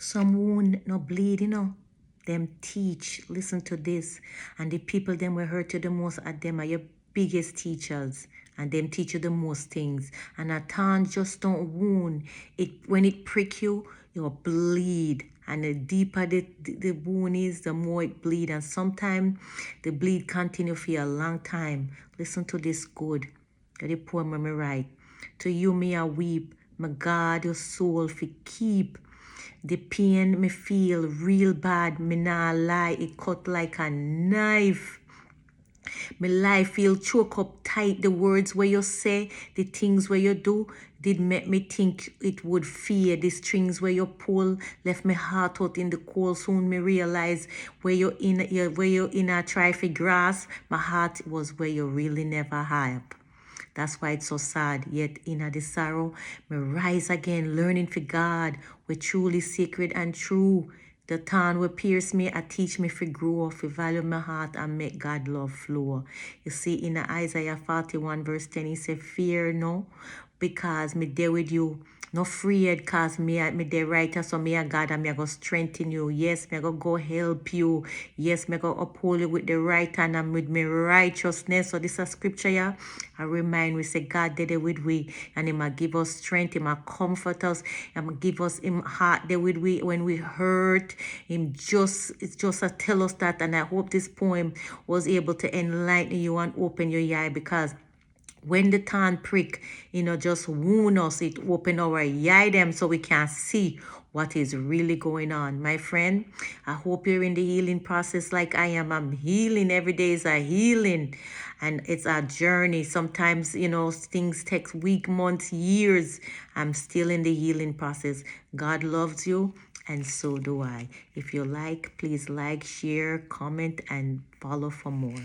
Some wound no bleed, Them teach. Listen to this. And the people them were hurt you the most at them are your biggest teachers. And them teach you the most things. And a thorn just don't wound. It when it prick you, you'll bleed. And the deeper the wound is, the more it bleed. And sometimes the bleed continue for a long time. Listen to this good. Get the poem when me write. To you me a weep. My God, your soul for keep. The pain me feel real bad. Me nah lie. It cut like a knife. My life feel choke up tight. The words where you say, the things where you do, did make me think it would fear. The strings where you pull left my heart out in the cold. Soon me realize where you in a try for grass. My heart was where you really never have. That's why it's so sad. Yet in the sorrow, me rise again, learning for God, we're truly sacred and true. The thorn will pierce me, I teach me to grow, to value my heart and make God love flow. You see, in Isaiah 41 verse 10, he said, fear no, because me there with you. No afraid, cause me there right, so me a God and me a go strengthen you. Yes, me a go help you. Yes, me a go uphold you with the right hand and with me righteousness. So this is a scripture, yeah. I remind we say God did it with we, and Him a give us strength. Him a comfort us. Him a give us Him heart there with we when we hurt. It's just a tell us that, and I hope this poem was able to enlighten you and open your eye, because when the thorn prick, just wound us, it open our eye them so we can see what is really going on. My friend, I hope you're in the healing process like I am. I'm healing. Every day is a healing. And it's a journey. Sometimes, things take weeks, months, years. I'm still in the healing process. God loves you, and so do I. If you like, please like, share, comment, and follow for more.